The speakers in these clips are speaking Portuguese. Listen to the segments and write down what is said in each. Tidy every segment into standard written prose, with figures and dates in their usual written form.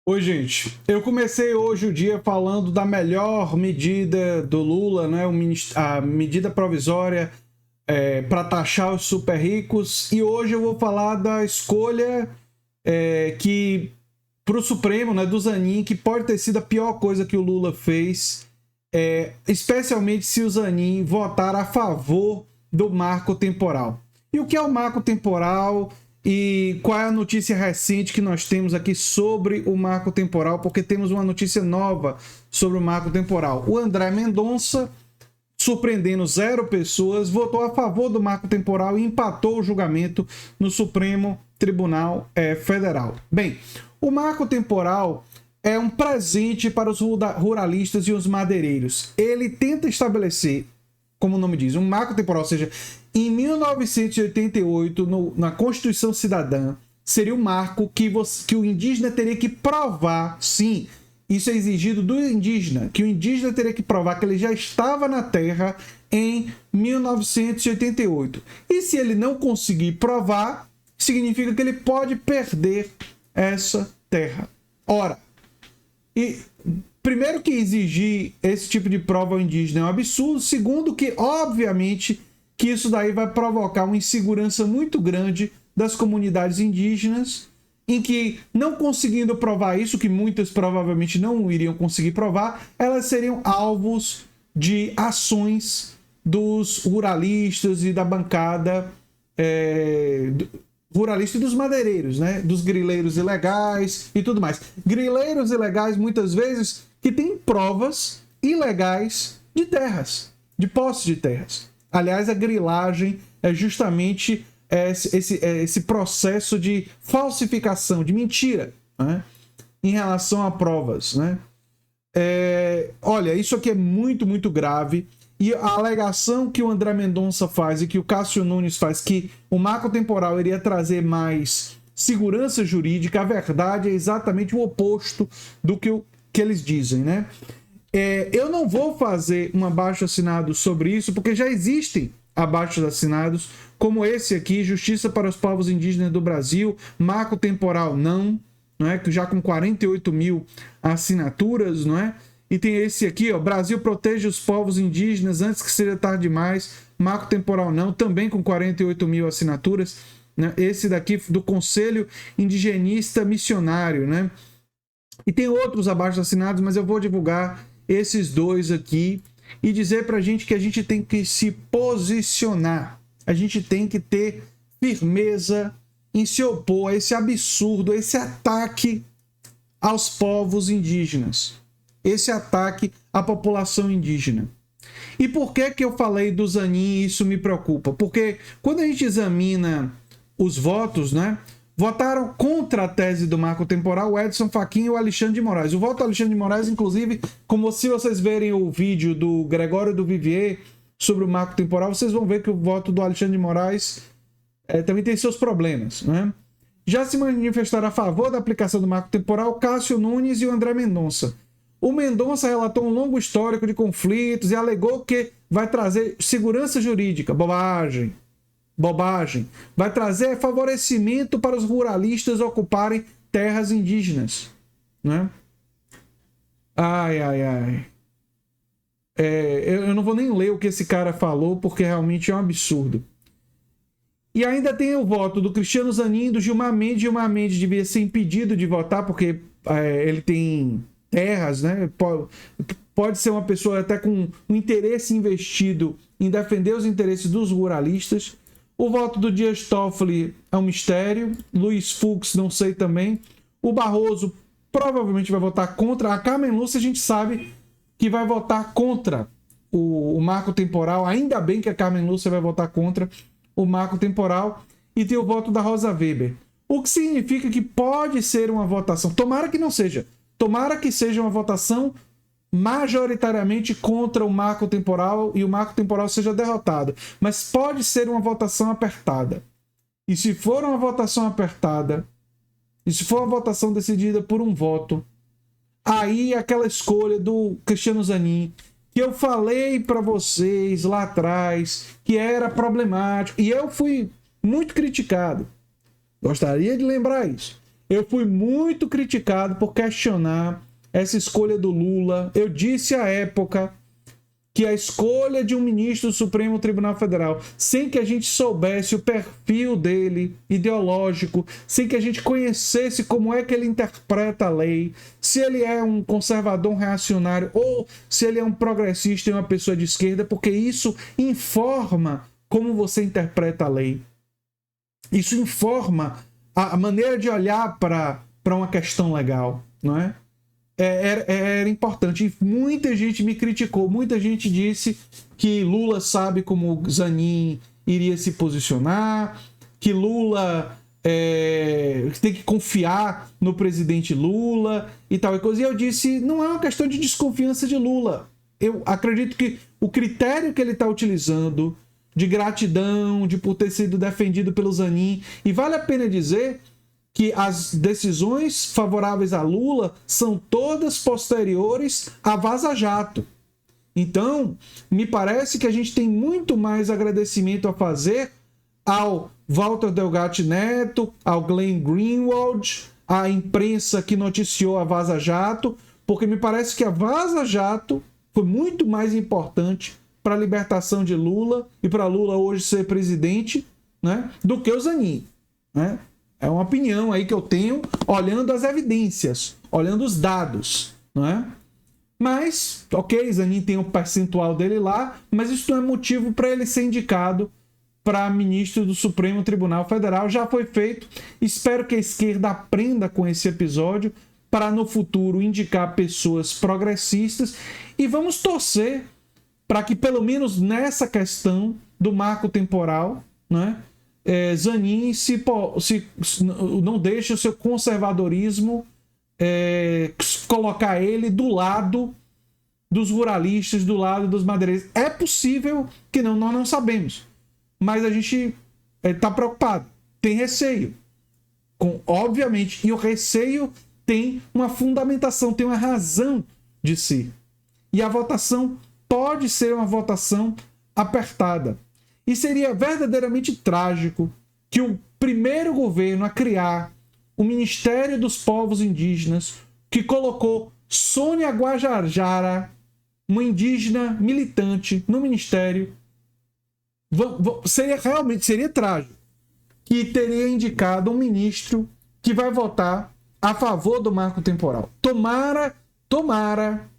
Oi, gente. Eu comecei hoje o dia falando da melhor medida do Lula, né? A medida provisória para taxar os super ricos. E hoje eu vou falar da escolha que para o Supremo, né, do Zanin, que pode ter sido a pior coisa que o Lula fez, especialmente se o Zanin votar a favor do marco temporal. E o que é o marco temporal? E qual é a notícia recente que nós temos aqui sobre o marco temporal? Porque temos uma notícia nova sobre o marco temporal. O André Mendonça, surpreendendo 0 pessoas, votou a favor do marco temporal e empatou o julgamento no Supremo Tribunal Federal. Bem, o marco temporal é um presente para os ruralistas e os madeireiros. Ele tenta estabelecer, como o nome diz, um marco temporal, ou seja, em 1988, na Constituição Cidadã, seria o marco que o indígena teria que provar, sim, isso é exigido do indígena, que o indígena teria que provar que ele já estava na terra em 1988. E se ele não conseguir provar, significa que ele pode perder essa terra. Ora, primeiro que exigir esse tipo de prova ao indígena é um absurdo. Segundo que, obviamente, que isso daí vai provocar uma insegurança muito grande das comunidades indígenas, em que, não conseguindo provar isso, que muitas provavelmente não iriam conseguir provar, elas seriam alvos de ações dos ruralistas e da bancada ruralista e dos madeireiros, né? Dos grileiros ilegais e tudo mais. Grileiros ilegais, muitas vezes, que têm provas ilegais de terras, de posse de terras. Aliás, a grilagem é justamente esse processo de falsificação, de mentira, né? Em relação a provas, né? Olha, isso aqui é muito, muito grave. E a alegação que o André Mendonça faz e que o Cássio Nunes faz, que o marco temporal iria trazer mais segurança jurídica, a verdade é exatamente o oposto do que eles dizem, né? Eu não vou fazer um abaixo-assinado sobre isso, porque já existem abaixo-assinados, como esse aqui, Justiça para os Povos Indígenas do Brasil, marco temporal não é? Já com 48 mil assinaturas, não é? E tem esse aqui, ó, Brasil protege os povos indígenas antes que seja tarde demais, marco temporal não, também com 48 mil assinaturas, né? Esse daqui do Conselho Indigenista Missionário, né? E tem outros abaixo-assinados, mas eu vou divulgar esses dois aqui e dizer pra gente que a gente tem que se posicionar, a gente tem que ter firmeza em se opor a esse absurdo, a esse ataque aos povos indígenas, esse ataque à população indígena. E por que eu falei do Zanin e isso me preocupa? Porque quando a gente examina os votos, né, votaram contra a tese do marco temporal o Edson Fachin e o Alexandre de Moraes. O voto do Alexandre de Moraes, inclusive, como se vocês verem o vídeo do Gregório do Vivier sobre o marco temporal, vocês vão ver que o voto do Alexandre de Moraes também tem seus problemas, né? Já se manifestaram a favor da aplicação do marco temporal Cássio Nunes e o André Mendonça. O Mendonça relatou um longo histórico de conflitos e alegou que vai trazer segurança jurídica. Bobagem. Vai trazer favorecimento para os ruralistas ocuparem terras indígenas, né? Ai. Eu não vou nem ler o que esse cara falou, porque realmente é um absurdo. E ainda tem o voto do Cristiano Zanin e do Gilmar Mendes. Gilmar Mendes devia ser impedido de votar, porque ele tem terras, né? Pode ser uma pessoa até com um interesse investido em defender os interesses dos ruralistas. O voto do Dias Toffoli é um mistério. Luiz Fux, não sei também. O Barroso provavelmente vai votar contra. A Carmen Lúcia, a gente sabe que vai votar contra o marco temporal. Ainda bem que a Carmen Lúcia vai votar contra o marco temporal. E tem o voto da Rosa Weber. O que significa que pode ser uma votação. Tomara que não seja. Tomara que seja uma votação majoritariamente contra o marco temporal e o marco temporal seja derrotado. Mas pode ser uma votação apertada. E se for uma votação apertada, e se for uma votação decidida por um voto, aí aquela escolha do Cristiano Zanin, que eu falei para vocês lá atrás, que era problemático, e eu fui muito criticado. Gostaria de lembrar isso. Eu fui muito criticado por questionar essa escolha do Lula. Eu disse à época que a escolha de um ministro do Supremo Tribunal Federal, sem que a gente soubesse o perfil dele, ideológico, sem que a gente conhecesse como é que ele interpreta a lei, se ele é um conservador, um reacionário, ou se ele é um progressista e uma pessoa de esquerda, porque isso informa como você interpreta a lei. Isso informa a maneira de olhar para uma questão legal, não é? Era importante. E muita gente me criticou, muita gente disse que Lula sabe como Zanin iria se posicionar, que Lula tem que confiar no presidente Lula e tal e coisa. E eu disse, não é uma questão de desconfiança de Lula. Eu acredito que o critério que ele está utilizando de gratidão, de por ter sido defendido pelo Zanin, e vale a pena dizer que as decisões favoráveis a Lula são todas posteriores a Vaza Jato. Então, me parece que a gente tem muito mais agradecimento a fazer ao Walter Delgatti Neto, ao Glenn Greenwald, à imprensa que noticiou a Vaza Jato, porque me parece que a Vaza Jato foi muito mais importante para a libertação de Lula e para Lula hoje ser presidente, né, do que o Zanin, né? É uma opinião aí que eu tenho, olhando as evidências, olhando os dados, não é? Mas, ok, Zanin tem um percentual dele lá, mas isso não é motivo para ele ser indicado para ministro do Supremo Tribunal Federal. Já foi feito. Espero que a esquerda aprenda com esse episódio para no futuro indicar pessoas progressistas, e vamos torcer para que pelo menos nessa questão do marco temporal, né, Zanin não deixe o seu conservadorismo colocar ele do lado dos ruralistas, do lado dos madeireiros. É possível que não, nós não sabemos, mas a gente está preocupado, tem receio, obviamente, e o receio tem uma fundamentação, tem uma razão de si, e a votação pode ser uma votação apertada. E seria verdadeiramente trágico que o primeiro governo a criar o Ministério dos Povos Indígenas, que colocou Sônia Guajajara, uma indígena militante, no ministério, seria trágico, que teria indicado um ministro que vai votar a favor do marco temporal. Tomara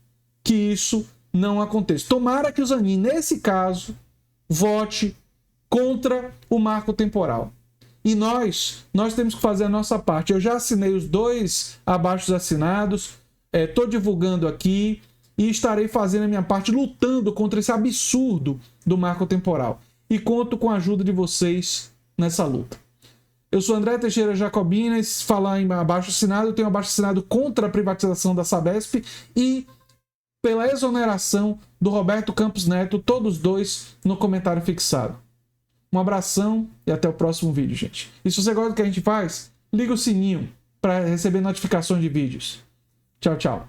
que isso não aconteça. Tomara que o Zanin, nesse caso, vote contra o marco temporal. E nós temos que fazer a nossa parte. Eu já assinei os 2 abaixos assinados, estou divulgando aqui e estarei fazendo a minha parte, lutando contra esse absurdo do marco temporal. E conto com a ajuda de vocês nessa luta. Eu sou André Teixeira Jacobina, falar em abaixo assinado, eu tenho abaixo assinado contra a privatização da Sabesp e pela exoneração do Roberto Campos Neto, todos 2 no comentário fixado. Um abração e até o próximo vídeo, gente. E se você gosta do que a gente faz, liga o sininho para receber notificações de vídeos. Tchau, tchau.